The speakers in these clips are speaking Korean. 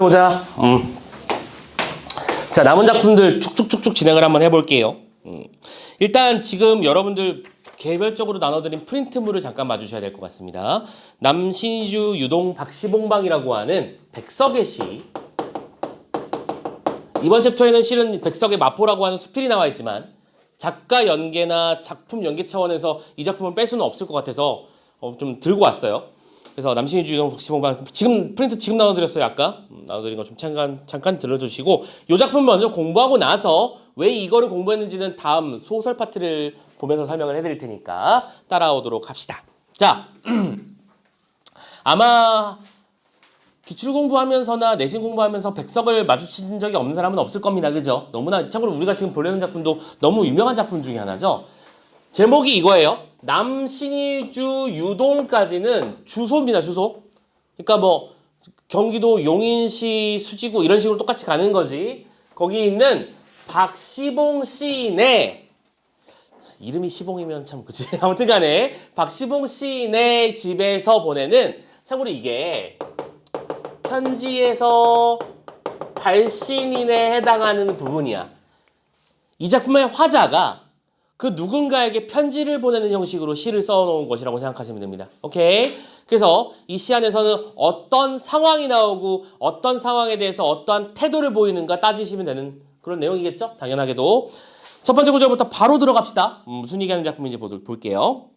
보자. 자, 남은 작품들 쭉쭉쭉쭉 진행을 한번 해볼게요. 일단 지금 여러분들 개별적으로 나눠드린 프린트물을 잠깐 봐주셔야 될 것 같습니다. 남신주 유동 박시봉방이라고 하는 백석의 시. 이번 챕터에는 실은 백석의 마포라고 하는 수필이 나와 있지만 작가 연계나 작품 연계 차원에서 이 작품을 뺄 수는 없을 것 같아서 좀 들고 왔어요. 그래서 남신주 유동 박시봉방 지금 프린트 지금 나눠드렸어요. 아까 나눠드린 거 좀 잠깐 들어주시고 이 작품 먼저 공부하고 나서 왜 이거를 공부했는지는 다음 소설 파트를 보면서 설명을 해드릴 테니까 따라오도록 합시다. 자, 아마 기출 공부하면서나 내신 공부하면서 백석을 마주친 적이 없는 사람은 없을 겁니다. 그죠? 너무나 참고로 우리가 지금 보려는 작품도 너무 유명한 작품 중에 하나죠. 제목이 이거예요. 남신주 유동까지는 주소입니다. 주소. 그러니까 뭐 경기도 용인시 수지구 이런 식으로 똑같이 가는 거지. 거기 있는 박시봉 시내 이름이 시봉이면 참 그치. 아무튼 간에 박시봉 시내 집에서 보내는 참고로 이게 편지에서 발신인에 해당하는 부분이야. 이 작품의 화자가 그 누군가에게 편지를 보내는 형식으로 시를 써놓은 것이라고 생각하시면 됩니다. 오케이? 그래서 이 시 안에서는 어떤 상황이 나오고 어떤 상황에 대해서 어떠한 태도를 보이는가 따지시면 되는 그런 내용이겠죠? 당연하게도. 첫 번째 구절부터 바로 들어갑시다. 무슨 얘기하는 작품인지 볼게요.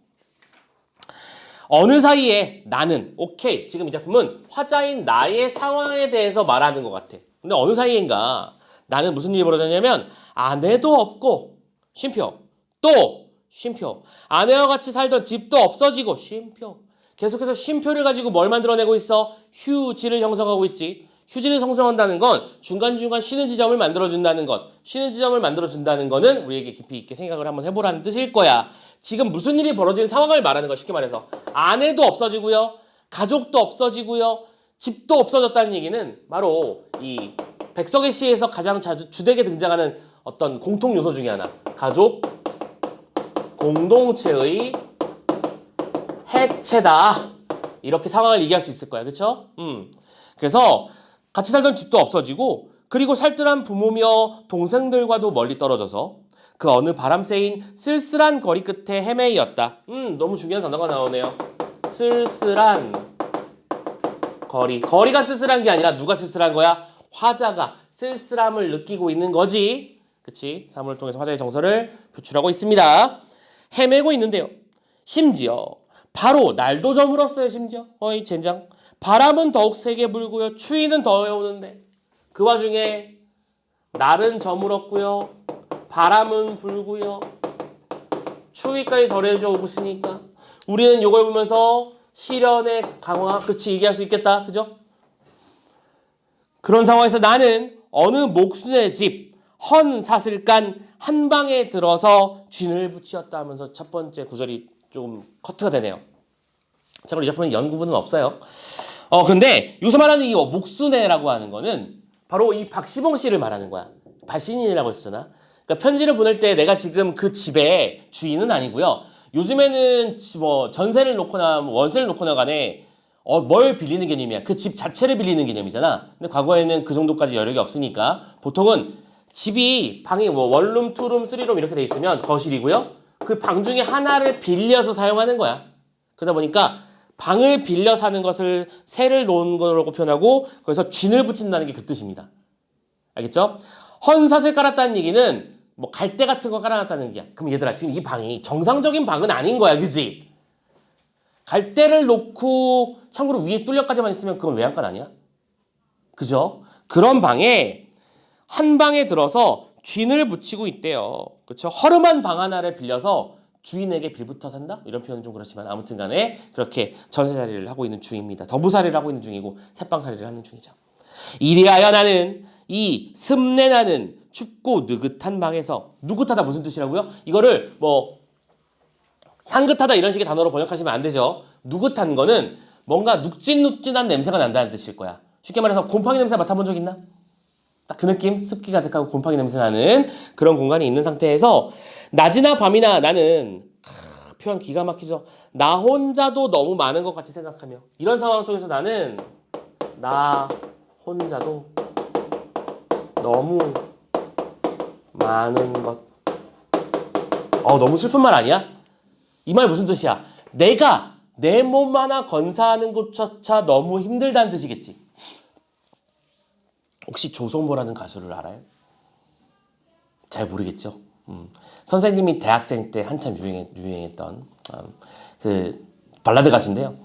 어느 사이에 나는, 오케이. 지금 이 작품은 화자인 나의 상황에 대해서 말하는 것 같아. 근데 어느 사이인가? 나는 무슨 일이 벌어졌냐면 아내도 없고 쉼표. 또 쉼표. 아내와 같이 살던 집도 없어지고 쉼표. 계속해서 쉼표를 가지고 뭘 만들어내고 있어? 휴지를 형성하고 있지. 휴지를 형성한다는 건 중간중간 쉬는 지점을 만들어준다는 것. 쉬는 지점을 만들어준다는 거는 우리에게 깊이 있게 생각을 한번 해보라는 뜻일 거야. 지금 무슨 일이 벌어진 상황을 말하는 거야. 쉽게 말해서. 아내도 없어지고요. 가족도 없어지고요. 집도 없어졌다는 얘기는 바로 이 백석의 시에서 가장 자주 주되게 등장하는 어떤 공통 요소 중에 하나. 가족, 공동체의 해체다. 이렇게 상황을 얘기할 수 있을 거야. 그쵸? 그래서 같이 살던 집도 없어지고 그리고 살뜰한 부모며 동생들과도 멀리 떨어져서 그 어느 바람 쐬인 쓸쓸한 거리 끝에 헤매이었다. 너무 중요한 단어가 나오네요. 쓸쓸한 거리. 거리가 쓸쓸한 게 아니라 누가 쓸쓸한 거야? 화자가 쓸쓸함을 느끼고 있는 거지. 그치? 사물을 통해서 화자의 정서를 표출하고 있습니다. 헤매고 있는데요. 심지어 바로 날도 저물었어요. 심지어 어이 젠장. 바람은 더욱 세게 불고요. 추위는 더해 오는데 그 와중에 날은 저물었고요. 바람은 불고요. 추위까지 덜해져 오고 있으니까 우리는 이걸 보면서 시련의 강화 그치 얘기할 수 있겠다. 그죠? 그런 상황에서 나는 어느 목순의 집 헌사슬간 한 방에 들어서 쥔을 붙이었다 하면서 첫 번째 구절이 조금 커트가 되네요. 참고로 이 작품은 연구분은 없어요. 그런데 여기서 말하는 이 목순애라고 하는 거는 바로 이 박시봉 씨를 말하는 거야. 발신인이라고 했었잖아. 그러니까 편지를 보낼 때 내가 지금 그 집의 주인은 아니고요. 요즘에는 뭐 전세를 놓거나 원세를 놓거나 간에 뭘 빌리는 개념이야. 그 집 자체를 빌리는 개념이잖아. 근데 과거에는 그 정도까지 여력이 없으니까 보통은 집이 방이 뭐 원룸, 투룸, 쓰리룸 이렇게 돼 있으면 거실이고요. 그 방 중에 하나를 빌려서 사용하는 거야. 그러다 보니까 방을 빌려 사는 것을 세를 놓은 거라고 표현하고 거기서 쥔을 붙인다는 게 그 뜻입니다. 알겠죠? 헌사슬 깔았다는 얘기는 뭐 갈대 같은 거 깔아놨다는 얘기야. 그럼 얘들아 지금 이 방이 정상적인 방은 아닌 거야. 그지? 갈대를 놓고 참고로 위에 뚫려까지만 있으면 그건 외양간 아니야? 그죠? 그런 방에 한 방에 들어서 쥔을 붙이고 있대요. 그렇죠? 허름한 방 하나를 빌려서 주인에게 빌부터 산다? 이런 표현은 좀 그렇지만 아무튼 간에 그렇게 전세살이를 하고 있는 중입니다. 더부살이를 하고 있는 중이고 새방살이를 하는 중이죠. 이리하여 나는 이 습내나는 춥고 느긋한 방에서 느긋하다 무슨 뜻이라고요? 이거를 뭐 향긋하다 이런 식의 단어로 번역하시면 안 되죠. 느긋한 거는 뭔가 눅진눅진한 냄새가 난다는 뜻일 거야. 쉽게 말해서 곰팡이 냄새 맡아본 적 있나? 딱 그 느낌? 습기 가득하고 곰팡이 냄새 나는 그런 공간이 있는 상태에서 낮이나 밤이나 나는 표현 기가 막히죠. 나 혼자도 너무 많은 것 같이 생각하며 이런 상황 속에서 나는 나 혼자도 너무 많은 것. 너무 슬픈 말 아니야? 이 말 무슨 뜻이야? 내가 내 몸 하나 건사하는 것조차 너무 힘들다는 뜻이겠지. 혹시 조성모라는 가수를 알아요? 잘 모르겠죠. 선생님이 대학생 때 한참 유행했던 그 발라드 가수인데요.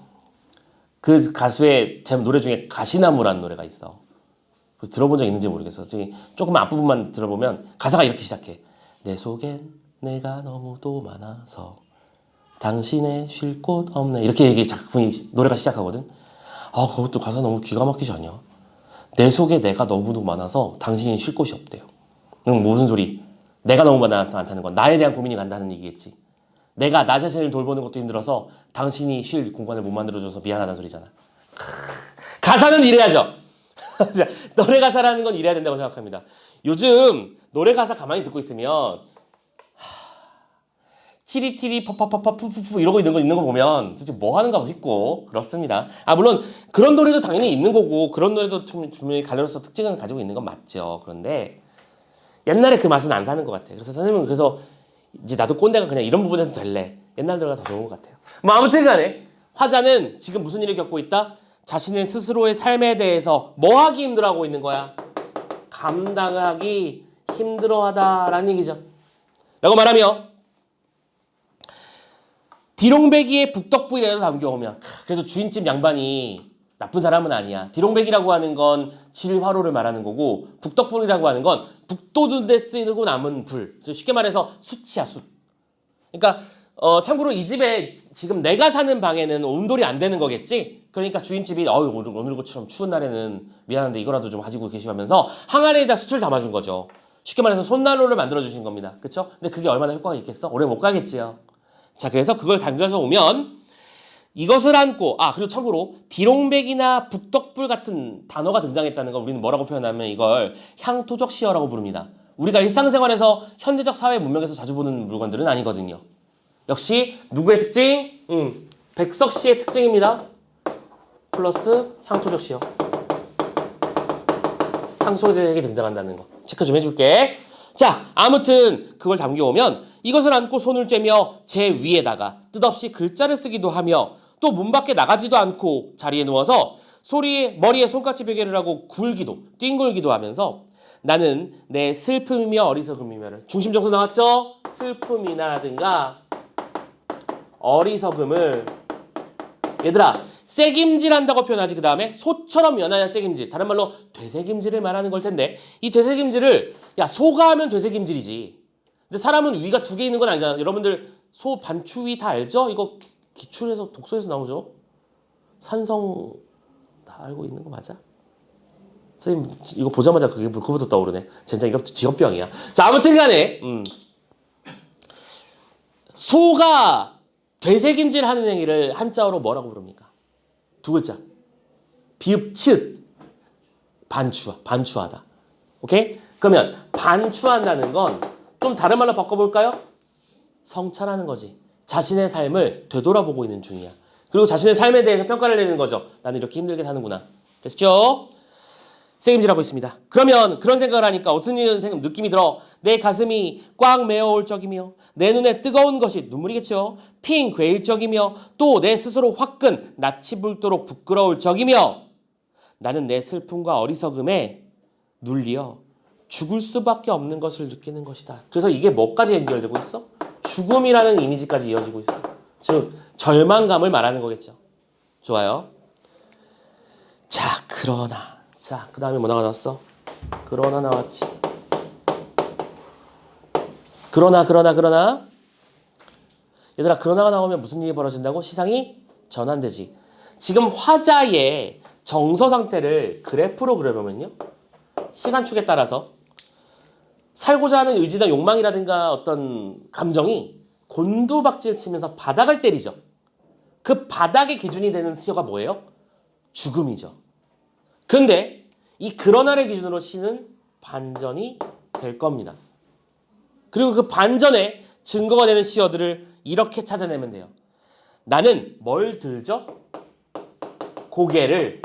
그 가수의 제 노래 중에 가시나무라는 노래가 있어. 들어본 적 있는지 모르겠어. 조금 앞부분만 들어보면 가사가 이렇게 시작해. 내 속엔 내가 너무도 많아서 당신의 쉴 곳 없네. 이렇게 작품이 노래가 시작하거든. 그것도 가사 너무 기가 막히지 않냐? 내 속에 내가 너무도 많아서 당신이 쉴 곳이 없대요. 그럼 무슨 소리? 내가 너무 많다는 건 나에 대한 고민이 간다는 얘기겠지. 내가 나 자신을 돌보는 것도 힘들어서 당신이 쉴 공간을 못 만들어줘서 미안하다는 소리잖아. 가사는 이래야죠. 노래 가사라는 건 이래야 된다고 생각합니다. 요즘 노래 가사 가만히 듣고 있으면 치리티리 퍼퍼퍼퍼 푸푸푸 이러고 있는 거 보면 도대체 뭐 하는가 싶고 그렇습니다. 물론 그런 노래도 당연히 있는 거고 그런 노래도 분명히 갈래로서 특징을 가지고 있는 건 맞죠. 그런데 옛날에 그 맛은 안 사는 것 같아요. 그래서 선생님은 이제 나도 꼰대가 그냥 이런 부분에서 될래. 옛날 노래가 더 좋은 것 같아요. 아무튼 간에 화자는 지금 무슨 일을 겪고 있다? 자신의 스스로의 삶에 대해서 뭐 하기 힘들어하고 있는 거야? 감당하기 힘들어하다라는 얘기죠. 라고 말하며 디롱배기의 북덕불이라도 담겨오면 그래도 주인집 양반이 나쁜 사람은 아니야. 디롱배기라고 하는 건 질화로를 말하는 거고 북덕불이라고 하는 건 북돋는데 쓰이고 남은 불. 쉽게 말해서 숯이야, 숯. 그러니까 참고로 이 집에 지금 내가 사는 방에는 온돌이 안 되는 거겠지? 그러니까 주인집이 오늘처럼 추운 날에는 미안한데 이거라도 좀 가지고 계시고 하면서 항아리에다 숯을 담아준 거죠. 쉽게 말해서 손난로를 만들어주신 겁니다. 그쵸? 근데 그게 얼마나 효과가 있겠어? 오래 못 가겠지요. 자, 그래서 그걸 당겨서 오면 이것을 안고 그리고 참고로 디롱백이나 북덕불 같은 단어가 등장했다는 걸 우리는 뭐라고 표현하면 이걸 향토적 시어라고 부릅니다. 우리가 일상생활에서 현대적 사회 문명에서 자주 보는 물건들은 아니거든요. 역시 누구의 특징? 백석 씨의 특징입니다. 플러스 향토적 시어. 향소리에게 등장한다는 거 체크 좀 해줄게. 자, 아무튼 그걸 담겨오면 이것을 안고 손을 쬐며 제 위에다가 뜻없이 글자를 쓰기도 하며 또 문 밖에 나가지도 않고 자리에 누워서 머리에 손깍지 베개를 하고 뒹굴기도 하면서 나는 내 슬픔이며 어리석음이며를 중심 정서 나왔죠? 슬픔이나라든가 어리석음을 얘들아 새김질한다고 표현하지. 그 다음에 소처럼 연하냐 새김질, 다른 말로 되새김질을 말하는 걸 텐데 이 되새김질을 소가 하면 되새김질이지. 근데 사람은 위가 두 개 있는 건 아니잖아. 여러분들 소 반추위 다 알죠? 이거 기출에서 독서에서 나오죠. 산성 다 알고 있는 거 맞아? 선생님 이거 보자마자 그거부터 떠오르네. 젠장 이거 직업병이야. 자, 아무튼 간에 소가 되새김질 하는 행위를 한자어로 뭐라고 부릅니까? 두 글자. 비읍 치읓. 반추하다. 오케이? 그러면 반추한다는 건 좀 다른 말로 바꿔볼까요? 성찰하는 거지. 자신의 삶을 되돌아보고 있는 중이야. 그리고 자신의 삶에 대해서 평가를 내는 거죠. 나는 이렇게 힘들게 사는구나. 됐죠? 새김질하고 있습니다. 그러면 그런 생각을 하니까 무슨 느낌이 들어? 내 가슴이 꽉 메어올 적이며 내 눈에 뜨거운 것이 눈물이겠죠. 핑 괴일 적이며 또 내 스스로 화끈 낯이 불도록 부끄러울 적이며 나는 내 슬픔과 어리석음에 눌려 죽을 수밖에 없는 것을 느끼는 것이다. 그래서 이게 뭐까지 연결되고 있어? 죽음이라는 이미지까지 이어지고 있어. 즉 절망감을 말하는 거겠죠. 좋아요. 자, 그러나 그 다음에 뭐 나왔어? 그러나 나왔지. 그러나 얘들아, 그러나가 나오면 무슨 일이 벌어진다고? 시상이 전환되지. 지금 화자의 정서 상태를 그래프로 그려보면요, 시간축에 따라서 살고자 하는 의지나 욕망이라든가 어떤 감정이 곤두박질 치면서 바닥을 때리죠. 그 바닥의 기준이 되는 시어가 뭐예요? 죽음이죠. 근데 이 그러나를 기준으로 시는 반전이 될 겁니다. 그리고 그 반전의 증거가 되는 시어들을 이렇게 찾아내면 돼요. 나는 뭘 들죠? 고개를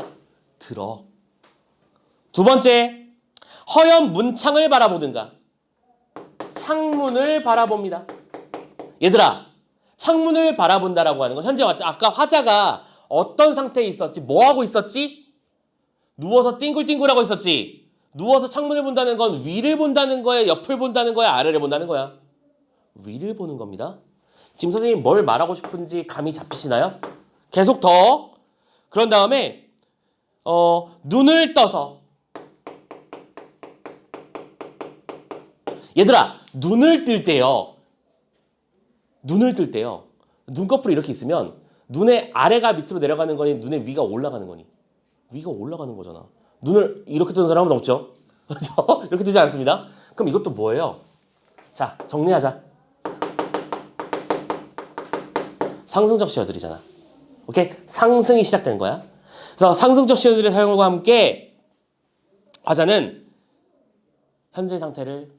들어. 두 번째, 허연 문창을 바라보든가. 창문을 바라봅니다. 얘들아, 창문을 바라본다라고 하는 건 현재 아까 화자가 어떤 상태에 있었지? 뭐 하고 있었지? 누워서 띵글띵글하고 있었지. 누워서 창문을 본다는 건 위를 본다는 거야, 옆을 본다는 거야, 아래를 본다는 거야? 위를 보는 겁니다. 지금 선생님이 뭘 말하고 싶은지 감이 잡히시나요? 계속 더. 그런 다음에 눈을 떠서. 얘들아, 눈을 뜰 때요. 눈꺼풀이 이렇게 있으면 눈의 아래가 밑으로 내려가는 거니 눈의 위가 올라가는 거니? 위가 올라가는 거잖아. 눈을 이렇게 뜨는 사람은 없죠? 그렇죠? 이렇게 뜨지 않습니다. 그럼 이것도 뭐예요? 자, 정리하자. 상승적 시어들이잖아. 오케이? 상승이 시작된 거야. 그래서 상승적 시어들의 사용과 함께 화자는 현재 상태를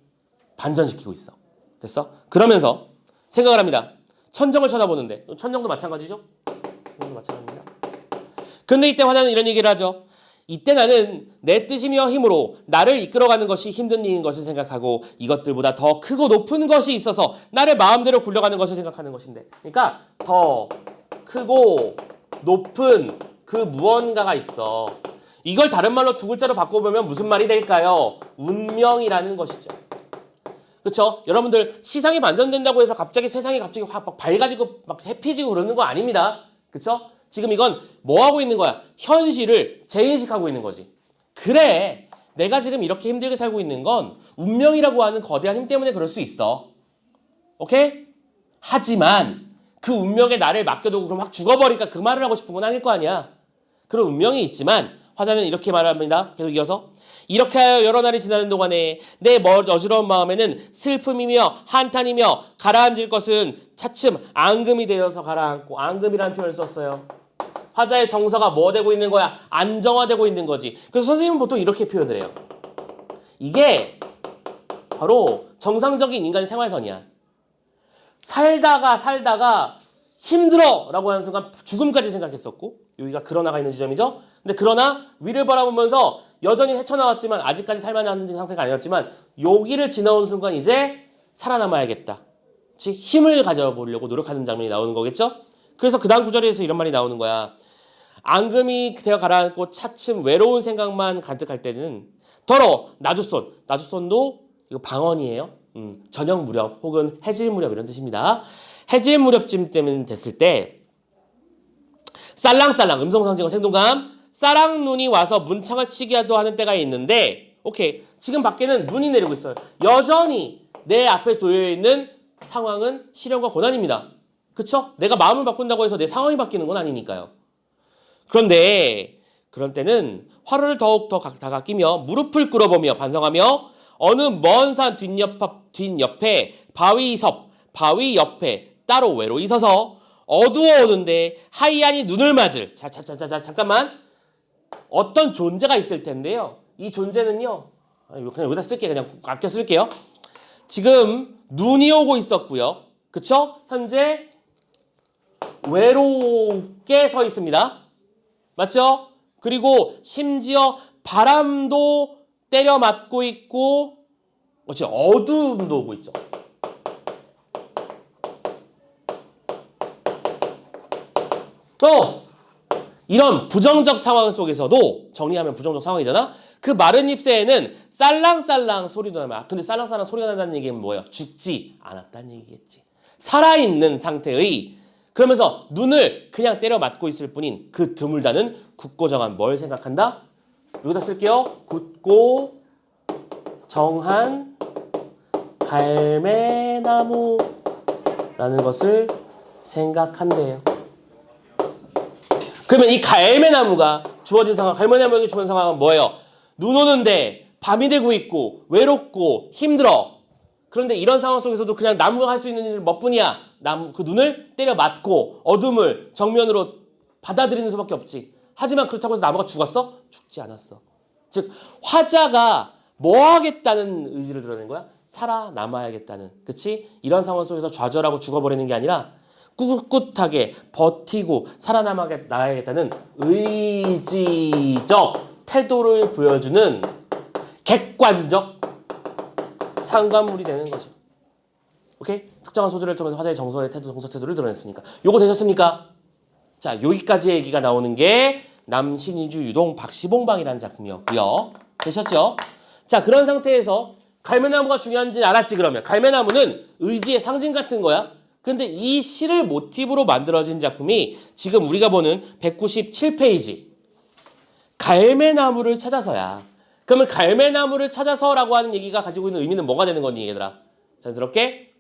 반전시키고 있어. 됐어? 그러면서 생각을 합니다. 천정을 쳐다보는데, 천정도 마찬가지죠? 천정도 마찬가지입니다. 근데 이때 화자는 이런 얘기를 하죠. 이때 나는 내 뜻이며 힘으로 나를 이끌어가는 것이 힘든 일인 것을 생각하고 이것들보다 더 크고 높은 것이 있어서 나를 마음대로 굴려가는 것을 생각하는 것인데, 그러니까 더 크고 높은 그 무언가가 있어. 이걸 다른 말로 두 글자로 바꿔보면 무슨 말이 될까요? 운명이라는 것이죠. 그렇죠? 여러분들 시상이 반전된다고 해서 갑자기 세상이 갑자기 확 밝아지고 막 해피해지고 그러는 거 아닙니다. 그렇죠? 지금 이건 뭐 하고 있는 거야? 현실을 재인식하고 있는 거지. 그래, 내가 지금 이렇게 힘들게 살고 있는 건 운명이라고 하는 거대한 힘 때문에 그럴 수 있어. 오케이? 하지만 그 운명에 나를 맡겨두고 그럼 확 죽어버리니까 그 말을 하고 싶은 건 아닐 거 아니야. 그런 운명이 있지만 화자는 이렇게 말합니다. 계속 이어서. 이렇게 하여 여러 날이 지나는 동안에 내 어지러운 마음에는 슬픔이며 한탄이며 가라앉을 것은 차츰 앙금이 되어서 가라앉고, 앙금이라는 표현을 썼어요. 화자의 정서가 뭐 되고 있는 거야? 안정화되고 있는 거지. 그래서 선생님은 보통 이렇게 표현을 해요. 이게 바로 정상적인 인간의 생활선이야. 살다가 힘들어 라고 하는 순간 죽음까지 생각했었고, 여기가 그러나가 있는 지점이죠. 근데 그러나 위를 바라보면서 여전히 헤쳐나왔지만 아직까지 살만한 상태가 아니었지만 여기를 지나온 순간 이제 살아남아야겠다. 즉 힘을 가져보려고 노력하는 장면이 나오는 거겠죠. 그래서 그 다음 구절에서 이런 말이 나오는 거야. 앙금이 되어 가라앉고 차츰 외로운 생각만 가득할 때는 더러 나주손도 이거 방언이에요. 저녁 무렵 혹은 해질 무렵 이런 뜻입니다. 해질 무렵쯤 때면 됐을 때 쌀랑쌀랑 음성상징어 생동감 쌀랑 눈이 와서 문창을 치기도 하는 때가 있는데, 오케이, 지금 밖에는 눈이 내리고 있어요. 여전히 내 앞에 놓여있는 상황은 시련과 고난입니다. 그쵸? 내가 마음을 바꾼다고 해서 내 상황이 바뀌는 건 아니니까요. 그런데 그런 때는 화를 더욱 더 다가 끼며 무릎을 꿇어보며 반성하며 어느 먼 산 뒷옆에 바위 옆에 따로 외로이 서서 어두워오는데 하얀이 눈을 맞을 잠깐만, 어떤 존재가 있을 텐데요. 이 존재는요, 그냥 여기다 쓸게요. 그냥 아껴 쓸게요. 지금 눈이 오고 있었고요. 그쵸? 현재 외롭게 서 있습니다. 맞죠? 그리고 심지어 바람도 때려 맞고 있고, 그렇지, 어둠도 오고 있죠. 이런 부정적 상황 속에서도, 정리하면 부정적 상황이잖아. 그 마른 잎새에는 쌀랑쌀랑 소리도 나면, 근데 쌀랑쌀랑 소리가 난다는 얘기는 뭐예요? 죽지 않았다는 얘기겠지. 살아있는 상태의, 그러면서 눈을 그냥 때려 맞고 있을 뿐인 그 드물다는 굳고 정한 뭘 생각한다? 여기다 쓸게요. 굳고 정한 갈매나무라는 것을 생각한대요. 그러면 이 갈매나무가 주어진 상황, 갈매나무에게 주어진 상황은 뭐예요? 눈 오는데 밤이 되고 있고 외롭고 힘들어. 그런데 이런 상황 속에서도 그냥 나무가 할 수 있는 일은 뭐뿐이야? 그 눈을 때려 맞고 어둠을 정면으로 받아들이는 수밖에 없지. 하지만 그렇다고 해서 나무가 죽었어? 죽지 않았어. 즉 화자가 뭐 하겠다는 의지를 드러낸 거야? 살아남아야겠다는. 그치? 이런 상황 속에서 좌절하고 죽어버리는 게 아니라 꿋꿋하게 버티고 살아남아야겠다는 의지적 태도를 보여주는 객관적 상관물이 되는 거죠. 오케이? 특정한 소재를 통해서 화자의 정서의 태도, 정서 태도를 드러냈으니까. 요거 되셨습니까? 자, 여기까지의 얘기가 나오는 게 남신이주 유동 박시봉방이라는 작품이었고요. 되셨죠? 자, 그런 상태에서 갈매나무가 중요한지 알았지 그러면. 갈매나무는 의지의 상징 같은 거야. 근데 이 시를 모티브로 만들어진 작품이 지금 우리가 보는 197페이지. 갈매나무를 찾아서야. 그러면 갈매나무를 찾아서라고 하는 얘기가 가지고 있는 의미는 뭐가 되는 거니 얘들아? 자연스럽게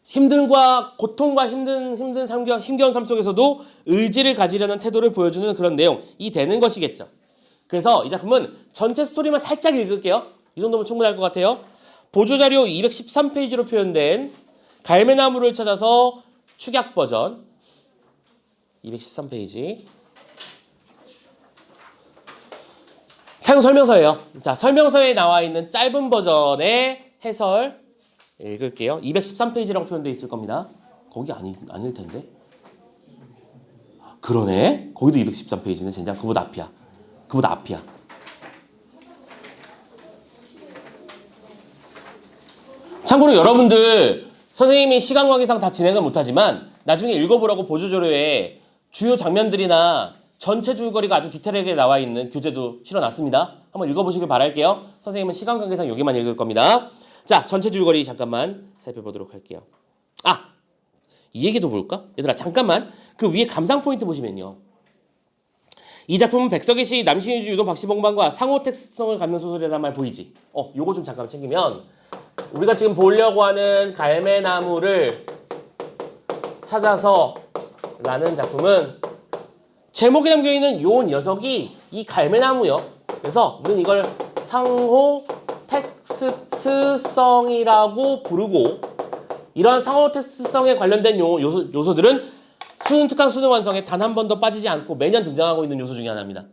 힘듦과 고통과 힘겨운 삶 속에서도 의지를 가지려는 태도를 보여주는 그런 내용이 되는 것이겠죠. 그래서 이 작품은 전체 스토리만 살짝 읽을게요. 이 정도면 충분할 것 같아요. 보조자료 213페이지로 표현된 갈매나무를 찾아서 축약 버전 213페이지 사용 설명서예요. 자, 설명서에 나와 있는 짧은 버전의 해설 읽을게요. 213페이지라고 표현되어 있을 겁니다. 거기 아닐 텐데. 그러네. 거기도 213페이지네. 젠장 그보다 앞이야. 그보다 앞이야. 참고로 여러분들 선생님이 시간 관계상 다 진행을 못하지만 나중에 읽어보라고 보조자료에 주요 장면들이나 전체 줄거리가 아주 디테일하게 나와 있는 교재도 실어놨습니다. 한번 읽어보시길 바랄게요. 선생님은 시간 관계상 여기만 읽을 겁니다. 자, 전체 줄거리 잠깐만 살펴보도록 할게요. 아! 이 얘기도 볼까? 얘들아 잠깐만 그 위에 감상 포인트 보시면요. 이 작품은 백석의 시 남신이주 유동 박시봉방과 상호 텍스트성을 갖는 소설이라는 말 보이지? 요거 좀 잠깐 챙기면 우리가 지금 보려고 하는 갈매나무를 찾아서 라는 작품은 제목에 담겨있는 요 녀석이 이 갈매나무요. 그래서 우리는 이걸 상호 텍스트성이라고 부르고 이러한 상호 텍스트성에 관련된 요소들은 수능 특강 수능 완성에 단 한 번도 빠지지 않고 매년 등장하고 있는 요소 중에 하나입니다.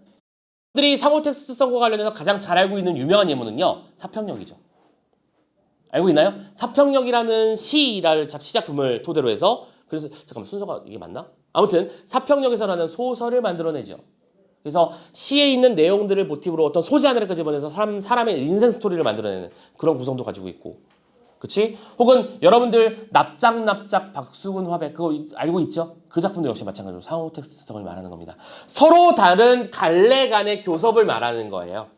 들이 상호 텍스트성과 관련해서 가장 잘 알고 있는 유명한 예문은요. 사평역이죠. 알고 있나요? 사평역이라는 시를 시작품을 토대로 해서 그래서 잠깐만 순서가 이게 맞나? 아무튼 사평역에서라는 소설을 만들어내죠. 그래서 시에 있는 내용들을 모티브로 어떤 소재 하나를 끄집어내서 사람의 인생 스토리를 만들어내는 그런 구성도 가지고 있고 그치? 혹은 여러분들 납작 박수근 화백 그거 알고 있죠? 그 작품도 역시 마찬가지로 상호 텍스트성을 말하는 겁니다. 서로 다른 갈래 간의 교섭을 말하는 거예요.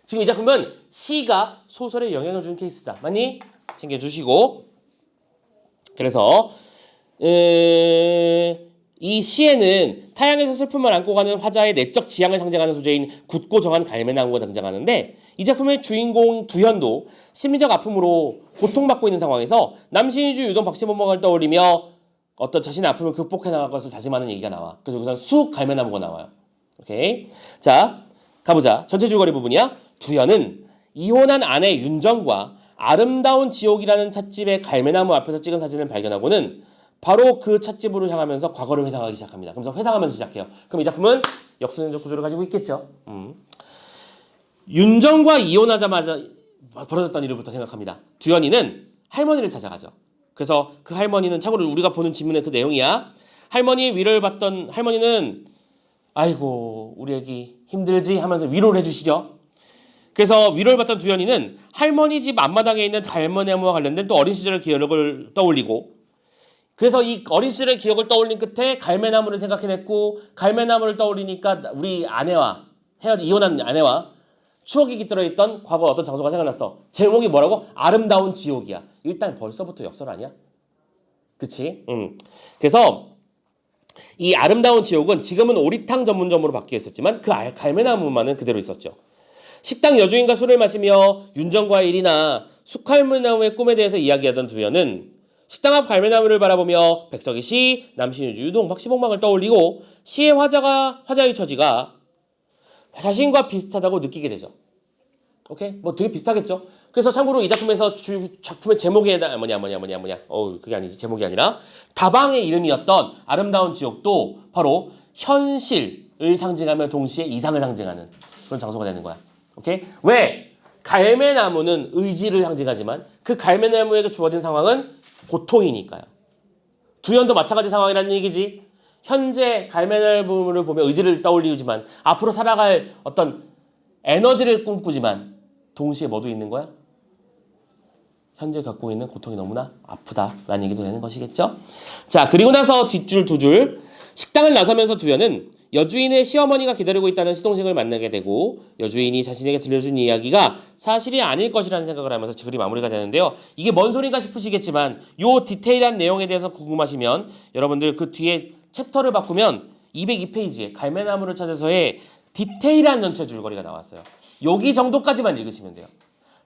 지금 이 작품은 시가 소설에 영향을 준 케이스다. 맞니? 챙겨주시고 그래서 이 시에는 타향에서 슬픔을 안고 가는 화자의 내적 지향을 상징하는 소재인 굳고 정한 갈매나무가 등장하는데 이 작품의 주인공 두현도 심리적 아픔으로 고통받고 있는 상황에서 남신이주 유동 박시봉방을 떠올리며 어떤 자신의 아픔을 극복해 나갈 것을 다짐하는 얘기가 나와. 그래서 여기서 쑥 갈매나무가 나와요. 오케이. 자, 가보자. 전체 줄거리 부분이야. 두현은 이혼한 아내 윤정과 아름다운 지옥이라는 찻집의 갈매나무 앞에서 찍은 사진을 발견하고는 바로 그 찻집으로 향하면서 과거를 회상하기 시작합니다. 그러면서 회상하면서 시작해요. 그럼 이 작품은 역순연적 구조를 가지고 있겠죠. 윤정과 이혼하자마자 벌어졌던 일부터 생각합니다. 두현이는 할머니를 찾아가죠. 그래서 그 할머니는 참고로 우리가 보는 지문의 그 내용이야. 할머니의 위로를 받던 할머니는 아이고 우리 애기 힘들지 하면서 위로를 해주시죠. 그래서 위로를 받던 두현이는 할머니 집 앞마당에 있는 갈매나무와 관련된 또 어린 시절의 기억을 떠올리고 그래서 이 어린 시절의 기억을 떠올린 끝에 갈매나무를 생각해냈고 갈매나무를 떠올리니까 우리 아내와 이혼한 아내와 추억이 깃들어 있던 과거 어떤 장소가 생각났어. 제목이 뭐라고? 아름다운 지옥이야. 일단 벌써부터 역설 아니야? 그치? 그래서 이 아름다운 지옥은 지금은 오리탕 전문점으로 바뀌어 있었지만 그 갈매나무만은 그대로 있었죠. 식당 여주인과 술을 마시며 윤정과의 일이나 쑥갈매나무의 꿈에 대해서 이야기하던 두현은 식당 앞 갈매나무를 바라보며 백석의 시, 남신이주 유동 박시봉방을 떠올리고 시의 화자의 처지가 자신과 비슷하다고 느끼게 되죠. 오케이? 뭐 되게 비슷하겠죠? 그래서 참고로 이 작품에서 작품의 제목이 그게 아니지. 제목이 아니라 다방의 이름이었던 아름다운 지옥도 바로 현실을 상징하며 동시에 이상을 상징하는 그런 장소가 되는 거야. 오케이? 왜? 갈매나무는 의지를 상징하지만 그 갈매나무에게 주어진 상황은 고통이니까요. 두현도 마찬가지 상황이라는 얘기지. 현재 갈매날부를 보며 의지를 떠올리지만 앞으로 살아갈 어떤 에너지를 꿈꾸지만 동시에 뭐도 있는 거야? 현재 겪고 있는 고통이 너무나 아프다라는 얘기도 되는 것이겠죠? 자, 그리고 나서 뒷줄 두 줄. 식당을 나서면서 두현은 여주인의 시어머니가 기다리고 있다는 시동생을 만나게 되고 여주인이 자신에게 들려준 이야기가 사실이 아닐 것이라는 생각을 하면서 글이 마무리가 되는데요. 이게 뭔 소린가 싶으시겠지만 요 디테일한 내용에 대해서 궁금하시면 여러분들 그 뒤에 챕터를 바꾸면 202페이지에 갈매나무를 찾아서의 디테일한 전체 줄거리가 나왔어요. 여기 정도까지만 읽으시면 돼요.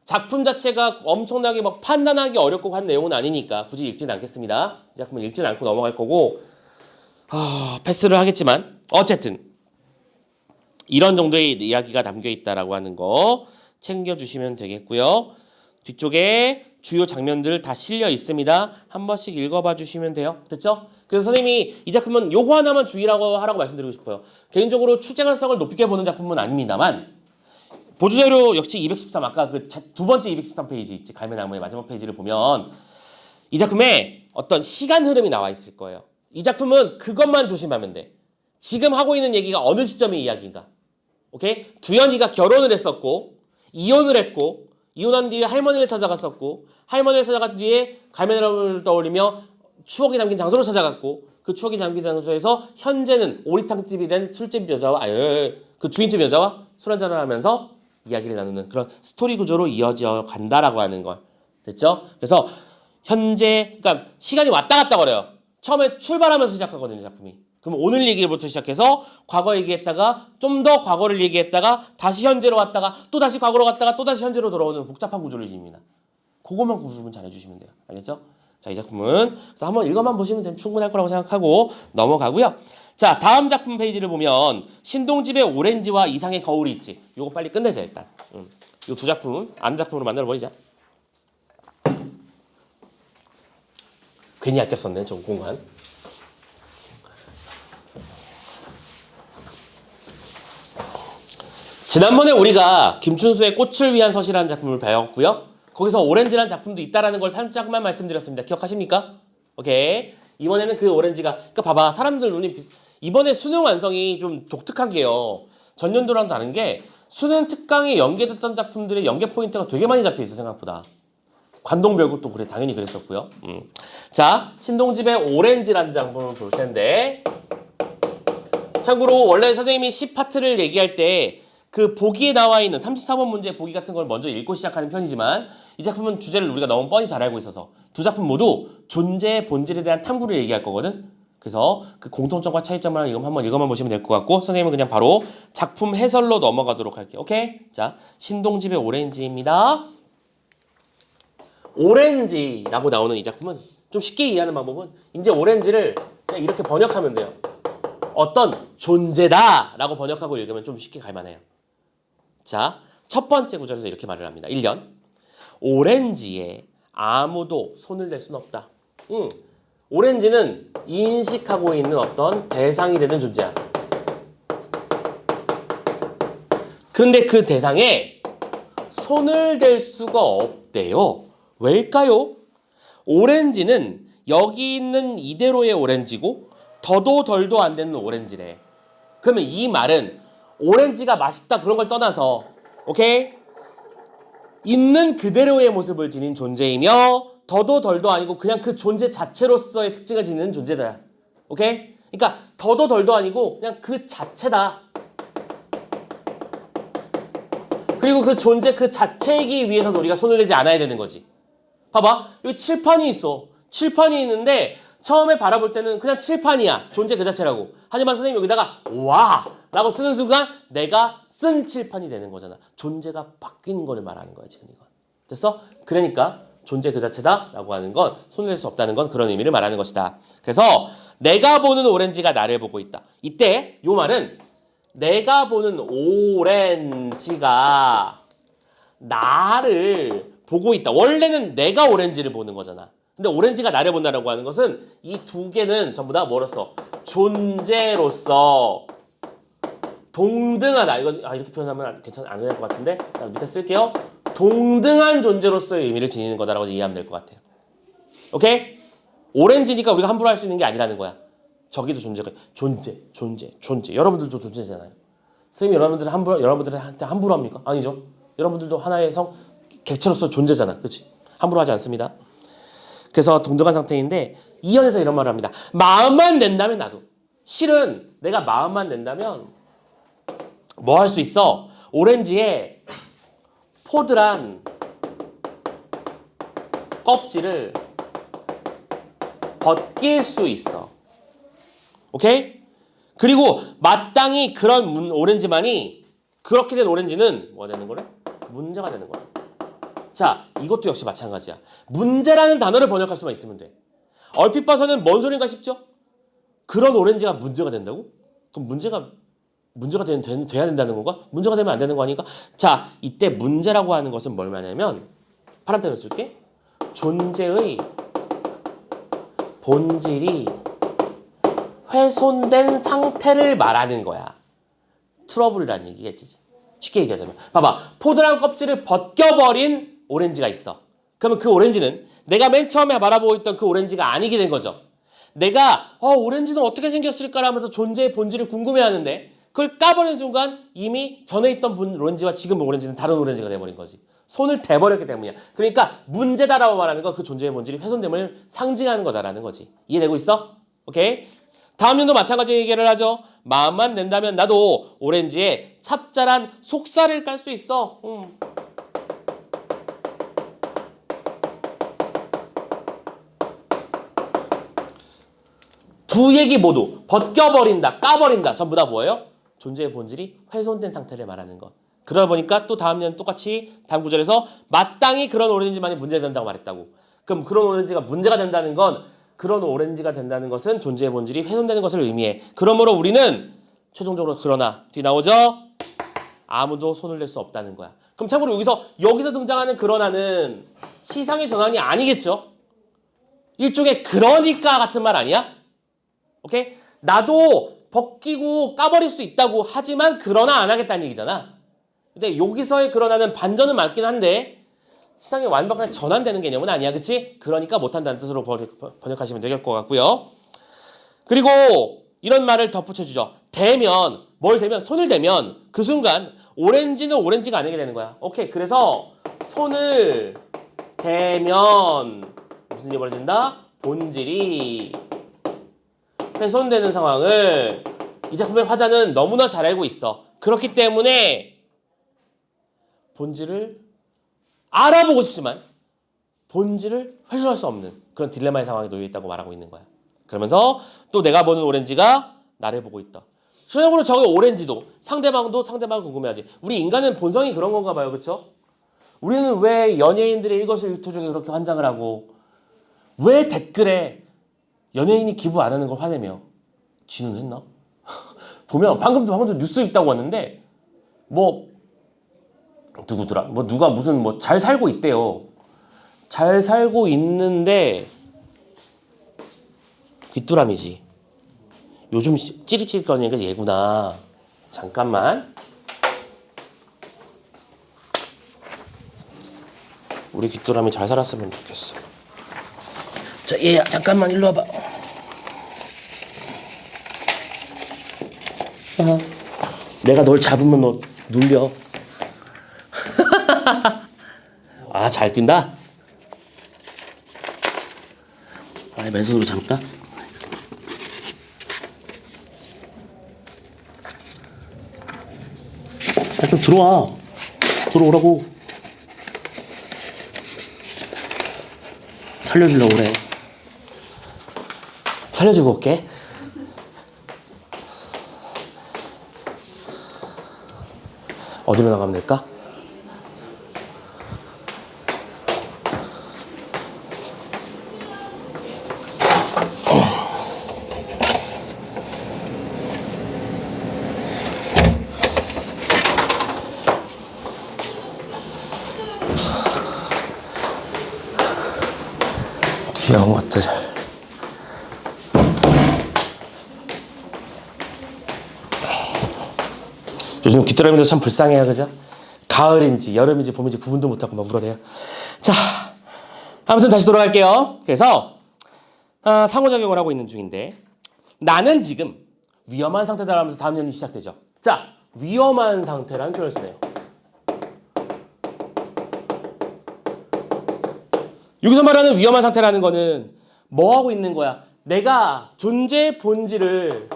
작품 자체가 엄청나게 막 판단하기 어렵고 한 내용은 아니니까 굳이 읽지는 않겠습니다. 이 작품은 읽지는 않고 넘어갈 거고 패스를 하겠지만 어쨌든 이런 정도의 이야기가 담겨 있다라고 하는 거 챙겨주시면 되겠고요. 뒤쪽에 주요 장면들 다 실려 있습니다. 한 번씩 읽어봐 주시면 돼요. 됐죠? 그래서 선생님이 이 작품은 요거 하나만 주의라고 하라고 말씀드리고 싶어요. 개인적으로 출제가성을 높게 보는 작품은 아닙니다만 보조자료 역시 213 아까 그 두 번째 213페이지 있지 갈매나무의 마지막 페이지를 보면 이 작품에 어떤 시간 흐름이 나와 있을 거예요. 이 작품은 그것만 조심하면 돼. 지금 하고 있는 얘기가 어느 시점의 이야기인가. 오케이? 두현이가 결혼을 했었고 이혼을 했고 이혼한 뒤에 할머니를 찾아갔었고 할머니를 찾아간 뒤에 갈매나무를 떠올리며 추억이 담긴 장소를 찾아갔고 그 추억이 담긴 장소에서 현재는 오리탕집이 된 술집 여자와 그 주인집 여자와 술 한잔을 하면서 이야기를 나누는 그런 스토리 구조로 이어져 간다라고 하는 걸. 됐죠? 그래서 현재 그러니까 시간이 왔다 갔다 거려요. 처음에 출발하면서 시작하거든요, 작품이. 그럼 오늘 얘기부터 시작해서 과거 얘기했다가 좀 더 과거를 얘기했다가 다시 현재로 왔다가 또 다시 과거로 갔다가 또 다시 현재로 돌아오는 복잡한 구조를 지닙니다. 그것만 구분 잘 해주시면 돼요. 알겠죠? 자, 이 작품은 그래서 한번 읽어만 보시면 되면 충분할 거라고 생각하고 넘어가고요. 자, 다음 작품 페이지를 보면 신동집의 오렌지와 이상의 거울이 있지. 요거 빨리 끝내자 일단. 요 두 작품 아는 작품으로 만들어 버리자. 괜히 아꼈었네, 저 공간. 지난번에 우리가 김춘수의 꽃을 위한 서시라는 작품을 배웠고요. 거기서 오렌지라는 작품도 있다라는 걸 살짝만 말씀드렸습니다. 기억하십니까? 오케이. 이번에는 그 오렌지가 그러니까 봐봐. 사람들 눈이 이번에 수능 완성이 좀 독특한 게요. 전년도랑 다른 게 수능 특강에 연계됐던 작품들의 연계 포인트가 되게 많이 잡혀있어 생각보다. 관동별곡도 그래 당연히 그랬었고요. 자, 신동집의 오렌지라는 작품을 볼 텐데 참고로 원래 선생님이 C파트를 얘기할 때 그 보기에 나와 있는 34번 문제 보기 같은 걸 먼저 읽고 시작하는 편이지만 이 작품은 주제를 우리가 너무 뻔히 잘 알고 있어서 두 작품 모두 존재의 본질에 대한 탐구를 얘기할 거거든. 그래서 그 공통점과 차이점을 한번 이것만 보시면 될 것 같고 선생님은 그냥 바로 작품 해설로 넘어가도록 할게요. 오케이? 자, 신동집의 오렌지입니다. 오렌지라고 나오는 이 작품은 좀 쉽게 이해하는 방법은 이제 오렌지를 그냥 이렇게 번역하면 돼요. 어떤 존재다 라고 번역하고 읽으면 좀 쉽게 갈만해요. 자, 첫 번째 구절에서 이렇게 말을 합니다. 1년 오렌지에 아무도 손을 댈 수는 없다. 오렌지는 인식하고 있는 어떤 대상이 되는 존재야. 근데 그 대상에 손을 댈 수가 없대요. 왜일까요? 오렌지는 여기 있는 이대로의 오렌지고 더도 덜도 안 되는 오렌지래. 그러면 이 말은 오렌지가 맛있다 그런 걸 떠나서 오케이? 있는 그대로의 모습을 지닌 존재이며 더도 덜도 아니고 그냥 그 존재 자체로서의 특징을 지니는 존재다. 오케이? 그러니까 더도 덜도 아니고 그냥 그 자체다. 그리고 그 존재 그 자체이기 위해서는 우리가 손을 대지 않아야 되는 거지. 봐봐. 여기 칠판이 있어. 칠판이 있는데 처음에 바라볼 때는 그냥 칠판이야. 존재 그 자체라고. 하지만 선생님이 여기다가 와! 라고 쓰는 순간 내가 쓴 칠판이 되는 거잖아. 존재가 바뀌는 걸 말하는 거야. 지금 이건. 됐어? 그러니까 존재 그 자체다 라고 하는 건 손을 댈 수 없다는 건 그런 의미를 말하는 것이다. 그래서 내가 보는 오렌지가 나를 보고 있다. 이때 요 말은 내가 보는 오렌지가 나를 보고 있다. 원래는 내가 오렌지를 보는 거잖아. 근데 오렌지가 나를 본다라고 하는 것은 이 두 개는 전부 다 뭐로서? 존재로서 동등하다. 이건 이렇게 표현하면 안 될 것 같은데 밑에 쓸게요. 동등한 존재로서의 의미를 지니는 거다라고 이해하면 될 것 같아요. 오케이? 오렌지니까 우리가 함부로 할 수 있는 게 아니라는 거야. 저기도 존재. 여러분들도 존재잖아요. 선생님이 여러분들한테 함부로 합니까? 아니죠. 여러분들도 하나의 객체로서 존재잖아. 그렇지? 함부로 하지 않습니다. 그래서 동등한 상태인데 이연에서 이런 말을 합니다. 마음만 낸다면 나도. 실은 내가 마음만 낸다면 뭐 할 수 있어? 오렌지에 포들한 껍질을 벗길 수 있어. 오케이? 그리고 마땅히 그런 오렌지만이 그렇게 된 오렌지는 뭐 되는 거래? 문제가 되는 거야. 자, 이것도 역시 마찬가지야. 문제라는 단어를 번역할 수만 있으면 돼. 얼핏 봐서는 뭔 소린가 싶죠? 그런 오렌지가 문제가 된다고? 그럼 문제가 돼야 된다는 건가? 문제가 되면 안 되는 거 아닌가? 자, 이때 문제라고 하는 것은 뭘 말하냐면 파란 펜을 쓸게. 존재의 본질이 훼손된 상태를 말하는 거야. 트러블이라는 얘기겠지. 쉽게 얘기하자면 봐봐. 포도랑 껍질을 벗겨버린 오렌지가 있어. 그러면 그 오렌지는 내가 맨 처음에 바라보고 있던 그 오렌지가 아니게 된 거죠. 내가 오렌지는 어떻게 생겼을까라면서 존재의 본질을 궁금해하는데 그걸 까버리는 순간 이미 전에 있던 오렌지와 지금 오렌지는 다른 오렌지가 돼버린 거지. 손을 대버렸기 때문이야. 그러니까 문제다라고 말하는 건 그 존재의 본질이 훼손됨을 상징하는 거다라는 거지. 이해되고 있어? 오케이? 다음 년도 마찬가지 얘기를 하죠. 마음만 낸다면 나도 오렌지에 찹쌀한 속살을 깔 수 있어. 두 얘기 모두 벗겨버린다, 까버린다. 전부 다 뭐예요? 존재의 본질이 훼손된 상태를 말하는 것. 그러다 보니까 또 다음 년 똑같이 다음 구절에서 마땅히 그런 오렌지만이 문제된다고 말했다고. 그럼 그런 오렌지가 문제가 된다는 건 그런 오렌지가 된다는 것은 존재의 본질이 훼손되는 것을 의미해. 그러므로 우리는 최종적으로 그러나 뒤 나오죠? 아무도 손을 댈 수 없다는 거야. 그럼 참고로 여기서 등장하는 그러나는 시상의 전환이 아니겠죠? 일종의 그러니까 같은 말 아니야? 오케이? 나도 벗기고 까버릴 수 있다고 하지만 그러나 안 하겠다는 얘기잖아. 근데 여기서의 그러나는 반전은 맞긴 한데 시상이 완벽하게 전환되는 개념은 아니야. 그치? 그러니까 못한다는 뜻으로 번역하시면 될 것 같고요. 그리고 이런 말을 덧붙여주죠. 뭘 대면? 손을 대면 그 순간 오렌지는 오렌지가 아니게 되는 거야. 오케이. 그래서 손을 대면 무슨 일이 벌어진다? 본질이 훼손되는 상황을 이 작품의 화자는 너무나 잘 알고 있어. 그렇기 때문에 본질을 알아보고 싶지만 본질을 훼손할 수 없는 그런 딜레마의 상황에 놓여 있다고 말하고 있는 거야. 그러면서 또 내가 보는 오렌지가 나를 보고 있다. 실제적으로 저기 오렌지도 상대방을 궁금해하지. 우리 인간은 본성이 그런 건가 봐요. 그렇죠? 우리는 왜 연예인들의 일거수일투족에 그렇게 환장을 하고 왜 댓글에 연예인이 기부 안 하는 걸 화내며 지는 했나? 보면 방금도 뉴스 읽다고 왔는데 누구더라? 누가 무슨 잘 살고 있대요. 잘 살고 있는데 귀뚜라미지. 요즘 찌릿찌릿거리니까 얘구나. 잠깐만. 우리 귀뚜라미 잘 살았으면 좋겠어. 자, 얘야 잠깐만 일로 와봐. 내가 널 잡으면 너 눌려. 아, 잘 뛴다? 맨손으로 잡을까? 좀 들어오라고. 살려주려고 그래. 살려주고 올게. 어디로 나가면 될까? 귀여운 것들. 요즘 귀뚜라미도 참 불쌍해요. 그죠? 가을인지 여름인지 봄인지 구분도 못하고 막 울어대요. 자, 아무튼 다시 돌아갈게요. 그래서 상호작용을 하고 있는 중인데 나는 지금 위험한 상태다 하면서 다음 연이 시작되죠. 자, 위험한 상태라는 표현을 쓰네요. 여기서 말하는 위험한 상태라는 거는 뭐 하고 있는 거야? 내가 존재의 본질을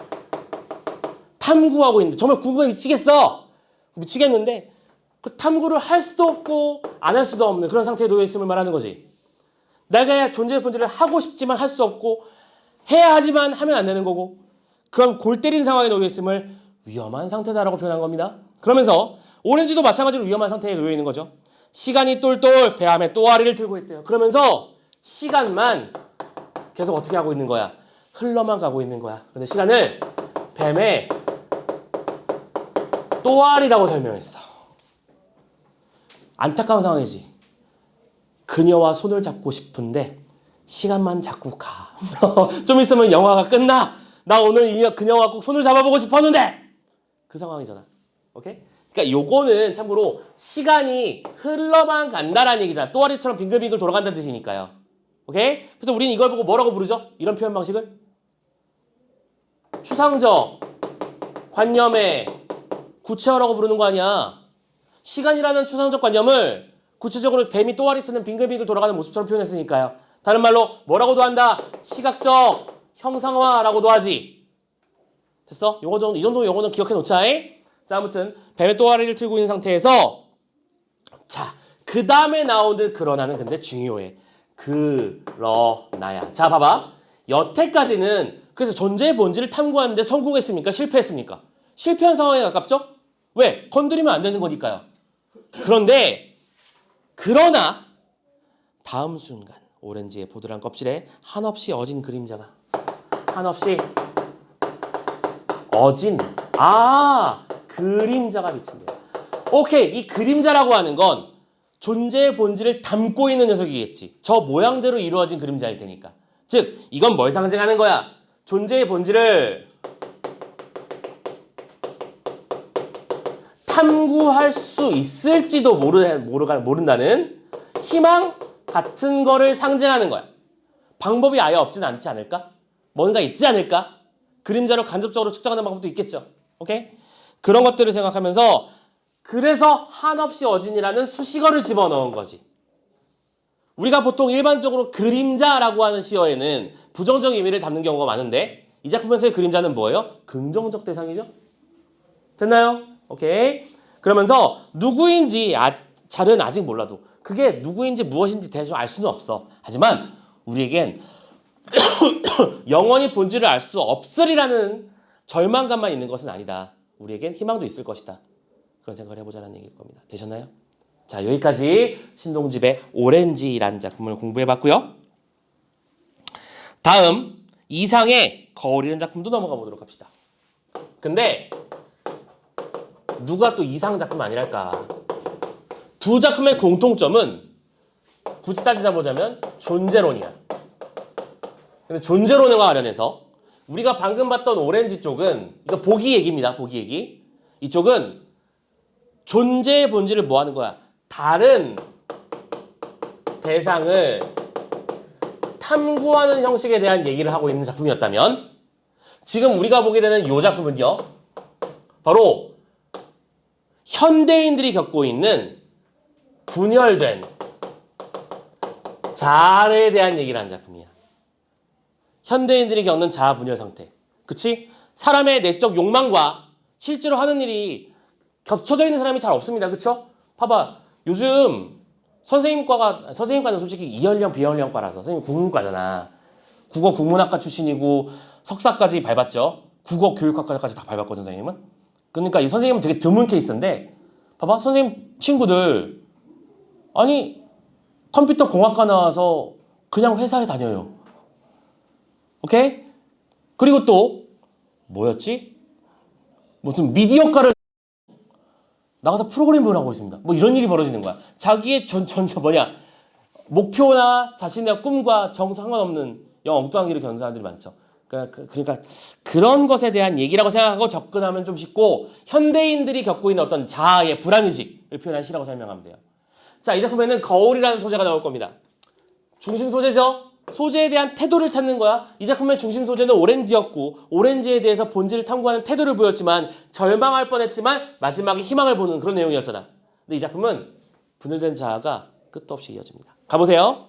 탐구하고 있는데 정말 궁금해 미치겠는데 그 탐구를 할 수도 없고 안 할 수도 없는 그런 상태에 놓여 있음을 말하는 거지. 내가 존재의 본질을 하고 싶지만 할 수 없고 해야 하지만 하면 안 되는 거고 그럼 골 때린 상황에 놓여 있음을 위험한 상태다라고 표현한 겁니다. 그러면서 오렌지도 마찬가지로 위험한 상태에 놓여 있는 거죠. 시간이 똘똘 배암에 또아리를 들고 있대요. 그러면서 시간만 계속 어떻게 하고 있는 거야? 흘러만 가고 있는 거야. 근데 시간을 뱀의 또아리라고 설명했어. 안타까운 상황이지. 그녀와 손을 잡고 싶은데 시간만 자꾸 가. 좀 있으면 영화가 끝나. 나 오늘 그녀와 꼭 손을 잡아보고 싶었는데 그 상황이잖아. 오케이? 그러니까 요거는 참고로 시간이 흘러만 간다라는 얘기잖아. 또아리처럼 빙글빙글 돌아간다는 뜻이니까요. 오케이? 그래서 우리는 이걸 보고 뭐라고 부르죠? 이런 표현 방식을? 추상적 관념의 구체어라고 부르는 거 아니야. 시간이라는 추상적 관념을 구체적으로 뱀이 또아리 트는 빙글빙글 돌아가는 모습처럼 표현했으니까요. 다른 말로 뭐라고도 한다? 시각적 형상화라고도 하지. 됐어? 이 정도 용어는 기억해 놓자. 자, 아무튼 뱀의 또아리를 틀고 있는 상태에서 자, 그 다음에 나오는 그러나는 근데 중요해. 그러나야. 자, 봐봐. 여태까지는 그래서 존재의 본질을 탐구하는데 성공했습니까? 실패했습니까? 실패한 상황에 가깝죠? 왜? 건드리면 안 되는 거니까요. 그런데 그러나 다음 순간 오렌지의 보드란 껍질에 한없이 어진 그림자가 한없이 어진 그림자가 비친대요. 오케이, 이 그림자라고 하는 건 존재의 본질을 담고 있는 녀석이겠지. 저 모양대로 이루어진 그림자일 테니까. 즉 이건 뭘 상징하는 거야? 존재의 본질을 탐구할 수 있을지도 모른다는 희망 같은 거를 상징하는 거야. 방법이 아예 없진 않지 않을까? 뭔가 있지 않을까? 그림자로 간접적으로 측정하는 방법도 있겠죠. 오케이? 그런 것들을 생각하면서 그래서 한없이 어진이라는 수식어를 집어넣은 거지. 우리가 보통 일반적으로 그림자라고 하는 시어에는 부정적 의미를 담는 경우가 많은데 이 작품에서의 그림자는 뭐예요? 긍정적 대상이죠? 됐나요? 오케이. 그러면서 누구인지 잘은 아직 몰라도 그게 누구인지 무엇인지 대충 알 수는 없어. 하지만 우리에겐 영원히 본질을 알 수 없으리라는 절망감만 있는 것은 아니다. 우리에겐 희망도 있을 것이다. 그런 생각을 해보자는 얘기일 겁니다. 되셨나요? 자, 여기까지 신동집의 오렌지라는 작품을 공부해봤고요. 다음 이상의 거울이라는 작품도 넘어가 보도록 합시다. 근데 누가 또 이상 작품 아니랄까. 두 작품의 공통점은 굳이 따지자보자면 존재론이야. 근데 존재론과 관련해서 우리가 방금 봤던 오렌지 쪽은 이거 보기 얘기입니다. 보기 얘기. 이쪽은 존재의 본질을 뭐 하는 거야? 다른 대상을 탐구하는 형식에 대한 얘기를 하고 있는 작품이었다면 지금 우리가 보게 되는 이 작품은요. 바로 현대인들이 겪고 있는 분열된 자아에 대한 얘기를 하는 작품이야. 현대인들이 겪는 자아 분열 상태. 그치? 사람의 내적 욕망과 실제로 하는 일이 겹쳐져 있는 사람이 잘 없습니다. 그쵸? 봐봐. 요즘 선생님과는 솔직히 이연령 비연령과라서 선생님 국문과잖아. 국어 국문학과 출신이고 석사까지 밟았죠. 국어 교육학과까지 다 밟았거든 선생님은. 그러니까 이 선생님은 되게 드문 케이스인데 봐봐. 선생님 친구들 아니 컴퓨터 공학과 나와서 그냥 회사에 다녀요. 오케이? 그리고 또 뭐였지? 무슨 미디어과를 나가서 프로그래밍을 하고 있습니다. 뭐 이런 일이 벌어지는 거야. 자기의 목표나 자신의 꿈과 정 상관없는 엉뚱한 길을 겪는 사람들이 많죠. 그러니까 그런 것에 대한 얘기라고 생각하고 접근하면 좀 쉽고 현대인들이 겪고 있는 어떤 자아의 불안의식을 표현한 시라고 설명하면 돼요. 자, 이 작품에는 거울이라는 소재가 나올 겁니다. 중심 소재죠. 소재에 대한 태도를 찾는 거야. 이 작품의 중심 소재는 오렌지였고 오렌지에 대해서 본질을 탐구하는 태도를 보였지만 절망할 뻔했지만 마지막에 희망을 보는 그런 내용이었잖아. 근데 이 작품은 분열된 자아가 끝도 없이 이어집니다. 가보세요.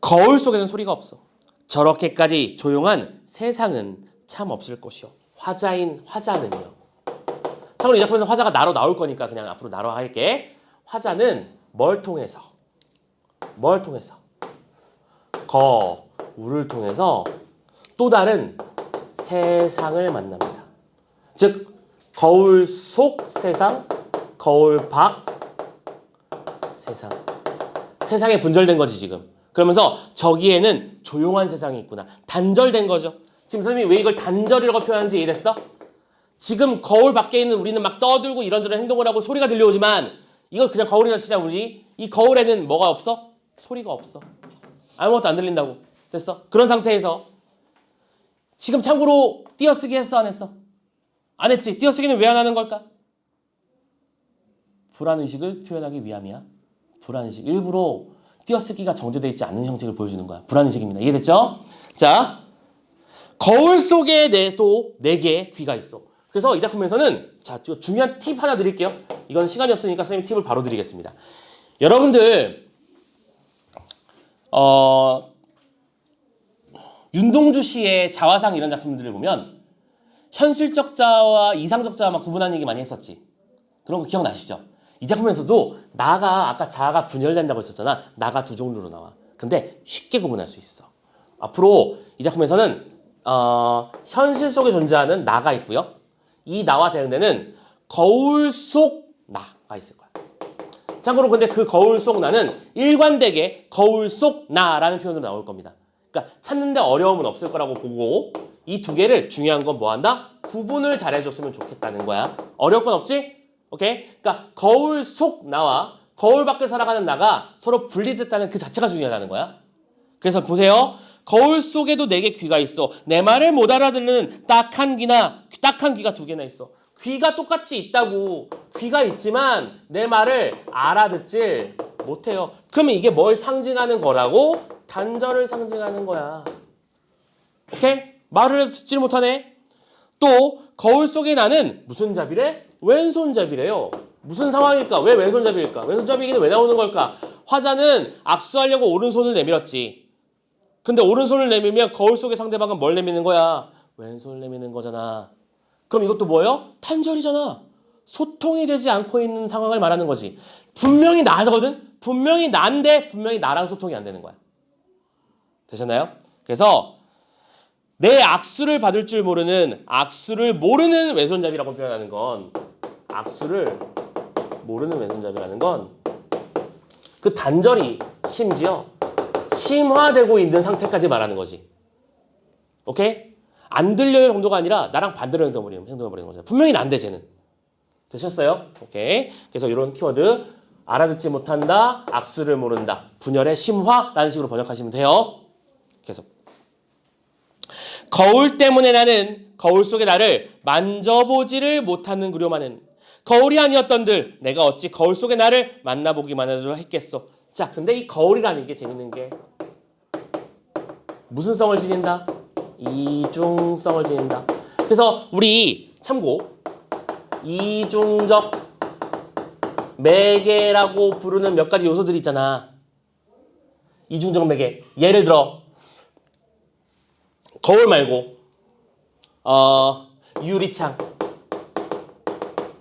거울 속에는 소리가 없어. 저렇게까지 조용한 세상은 참 없을 것이요. 화자인 화자는요. 참고로 이 작품에서 화자가 나로 나올 거니까 그냥 앞으로 나로 할게. 화자는 뭘 통해서? 거울을 통해서 또 다른 세상을 만납니다. 즉 거울 속 세상, 거울 밖 세상. 세상에 분절된 거지 지금. 그러면서 저기에는 조용한 세상이 있구나. 단절된 거죠. 지금 선생님이 왜 이걸 단절이라고 표현하는지 이해됐어? 지금 거울 밖에 있는 우리는 막 떠들고 이런저런 행동을 하고 소리가 들려오지만 이걸 그냥 거울이라 치자 우리. 이 거울에는 뭐가 없어? 소리가 없어. 아무것도 안 들린다고. 됐어? 그런 상태에서 지금 참고로 띄어쓰기 했어 안 했어? 안 했지. 띄어쓰기는 왜 안 하는 걸까? 불안의식을 표현하기 위함이야. 불안의식. 일부러 띄어쓰기가 정제되어 있지 않은 형식을 보여주는 거야. 불안의식입니다. 이해됐죠? 자, 거울 속에 네 개의 귀가 있어. 그래서 이 작품에서는 자, 중요한 팁 하나 드릴게요. 이건 시간이 없으니까 선생님 팁을 바로 드리겠습니다. 여러분들 윤동주 씨의 자화상 이런 작품들을 보면 현실적 자와 이상적 자와 막 구분하는 얘기 많이 했었지. 그런 거 기억나시죠? 이 작품에서도 나가 아까 자아가 분열된다고 했었잖아. 나가 두 종류로 나와. 근데 쉽게 구분할 수 있어. 앞으로 이 작품에서는 현실 속에 존재하는 나가 있고요. 이 나와 대응되는 거울 속 나가 있을 거야. 참고로 근데 그 거울 속 나는 일관되게 거울 속 나라는 표현으로 나올 겁니다. 그러니까 찾는데 어려움은 없을 거라고 보고 이 두 개를 중요한 건 뭐 한다? 구분을 잘해줬으면 좋겠다는 거야. 어려울 건 없지? 오케이? 그러니까 거울 속 나와 거울 밖을 살아가는 나가 서로 분리됐다는 그 자체가 중요하다는 거야. 그래서 보세요. 거울 속에도 4개 귀가 있어. 내 말을 못 알아듣는 딱한 귀가 2개나 있어. 귀가 똑같이 있다고. 귀가 있지만 내 말을 알아듣질 못해요. 그러면 이게 뭘 상징하는 거라고? 단절을 상징하는 거야. 오케이? 말을 듣질 못하네. 또 거울 속에 나는 무슨 잡이래? 왼손잡이래요. 무슨 상황일까? 왜 왼손잡이일까? 왼손잡이기는 왜 나오는 걸까? 화자는 악수하려고 오른손을 내밀었지. 근데 오른손을 내밀면 거울 속의 상대방은 뭘 내미는 거야? 왼손을 내미는 거잖아. 그럼 이것도 뭐예요? 단절이잖아. 소통이 되지 않고 있는 상황을 말하는 거지. 분명히 나거든? 분명히 난데 분명히 나랑 소통이 안 되는 거야. 되셨나요? 그래서 내 악수를 받을 줄 모르는 악수를 모르는 왼손잡이라고 표현하는 건 악수를 모르는 왼손잡이라는 건 그 단절이 심지어 심화되고 있는 상태까지 말하는 거지. 오케이? 안 들려요 정도가 아니라 나랑 반대로 행동해버리는 거죠. 분명히 난데 쟤는. 되셨어요? 오케이. 그래서 이런 키워드 알아듣지 못한다, 악수를 모른다, 분열의 심화라는 식으로 번역하시면 돼요. 계속. 거울 때문에 나는 거울 속의 나를 만져보지를 못하는 구려마는 거울이 아니었던들 내가 어찌 거울 속의 나를 만나보기만 해도 했겠어. 자, 근데 이 거울이라는 게 재밌는 게 무슨 성을 지닌다? 이중성을 지닌다. 그래서 우리 참고 이중적 매개라고 부르는 몇 가지 요소들이 있잖아. 이중적 매개. 예를 들어 거울 말고 유리창.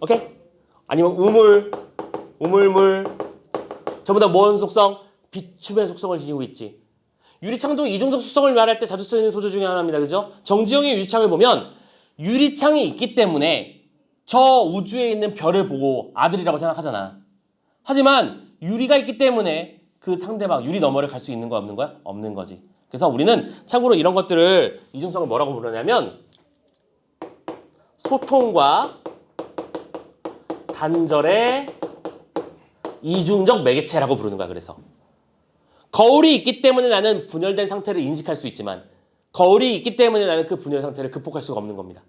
오케이? 아니면 우물물. 전부 다 뭔 속성? 비춤의 속성을 지니고 있지. 유리창도 이중적 속성을 말할 때 자주 쓰이는 소재 중에 하나입니다. 그죠? 정지영의 유리창을 보면 유리창이 있기 때문에 저 우주에 있는 별을 보고 아들이라고 생각하잖아. 하지만 유리가 있기 때문에 그 상대방 유리 너머를 갈 수 있는 거야 없는 거야? 없는 거지. 그래서 우리는 참고로 이런 것들을 이중성을 뭐라고 부르냐면 소통과 단절의 이중적 매개체라고 부르는 거야. 그래서 거울이 있기 때문에 나는 분열된 상태를 인식할 수 있지만 거울이 있기 때문에 나는 그 분열 상태를 극복할 수가 없는 겁니다.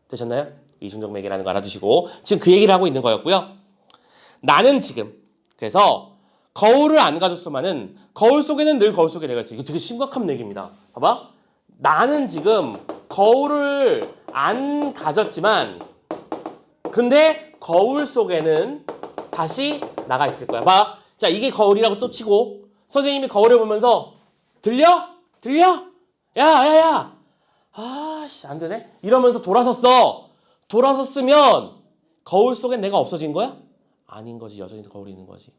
되셨나요? 이중적 매개라는 거 알아두시고 지금 그 얘기를 하고 있는 거였고요. 나는 지금 그래서 거울을 안 가졌으면은 거울 속에는 늘 거울 속에 내가 있어. 이거 되게 심각한 얘기입니다. 봐봐. 나는 지금 거울을 안 가졌지만 근데 거울 속에는 다시 나가 있을 거야. 봐. 자, 이게 거울이라고 또 치고 선생님이 거울을 보면서 들려? 들려? 야. 아씨, 안 되네. 이러면서 돌아섰어. 돌아섰으면 거울 속엔 내가 없어진 거야? 아닌 거지. 여전히 거울이 있는 거지.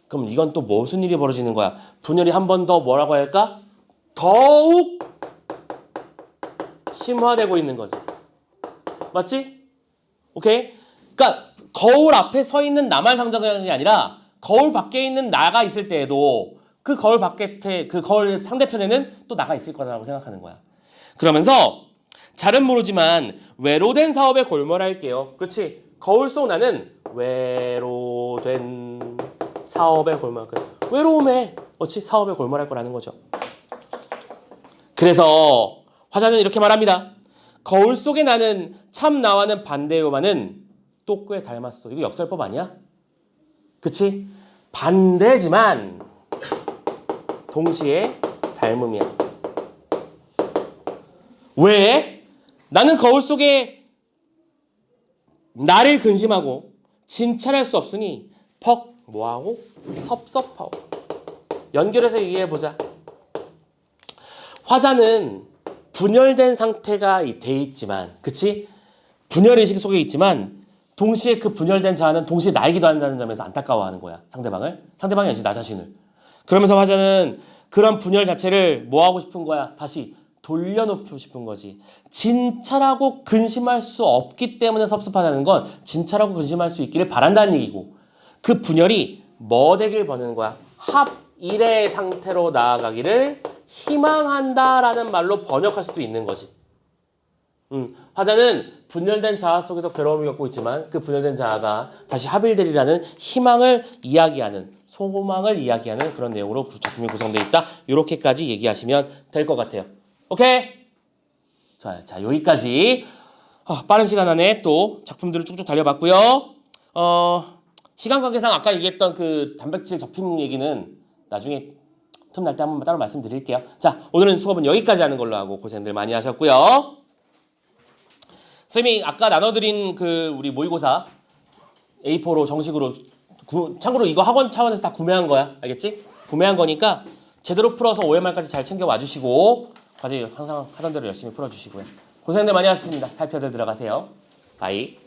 그럼 이건 또 무슨 일이 벌어지는 거야? 분열이 한 번 더 뭐라고 할까? 더욱 심화되고 있는 거지. 맞지? 오케이? 그러니까 거울 앞에 서 있는 나만 상정하는 게 아니라 거울 밖에 있는 나가 있을 때에도 그 거울 바깥에 그 거울 상대편에는 또 나가 있을 거라고 생각하는 거야. 그러면서 잘은 모르지만 외로된 사업에 골몰할게요. 그렇지? 거울 속 나는 외로된 사업에 골몰할 거야. 외로움에 어찌 사업에 골몰할 거라는 거죠. 그래서 화자는 이렇게 말합니다. 거울 속에 나는 참 나와는 반대요만은 또 꽤 닮았어. 이거 역설법 아니야? 그치? 반대지만 동시에 닮음이야. 왜? 나는 거울 속에 나를 근심하고 진찰할 수 없으니 퍽 뭐하고? 섭섭하고. 연결해서 얘기해보자. 화자는 분열된 상태가 돼 있지만, 그치? 분열의식 속에 있지만 동시에 그 분열된 자아는 동시에 나이기도 한다는 점에서 안타까워하는 거야. 상대방이 아니지 나 자신을. 그러면서 화자는 그런 분열 자체를 뭐 하고 싶은 거야? 다시 돌려놓고 싶은 거지. 진찰하고 근심할 수 없기 때문에 섭섭하다는 건 진찰하고 근심할 수 있기를 바란다는 얘기고 그 분열이 뭐 되길 버는 거야? 합일의 상태로 나아가기를 희망한다라는 말로 번역할 수도 있는 거지. 화자는 분열된 자아 속에서 괴로움을 겪고 있지만 그 분열된 자아가 다시 합일되리라는 희망을 이야기하는 소망을 이야기하는 그런 내용으로 작품이 구성되어 있다. 이렇게까지 얘기하시면 될 것 같아요. 오케이? 자, 여기까지 빠른 시간 안에 또 작품들을 쭉쭉 달려봤고요. 시간 관계상 아까 얘기했던 그 단백질 접힘 얘기는 나중에 틈날 때 한번 따로 말씀드릴게요. 자, 오늘은 수업은 여기까지 하는 걸로 하고 고생들 많이 하셨고요. 선생님이 아까 나눠드린 그 우리 모의고사 A4로 정식으로 참고로 이거 학원 차원에서 다 구매한 거야. 알겠지? 구매한 거니까 제대로 풀어서 OMR까지 잘 챙겨와 주시고 과제 항상 하던 대로 열심히 풀어주시고요. 고생들 많이 하셨습니다. 살펴들 들어가세요. 바이.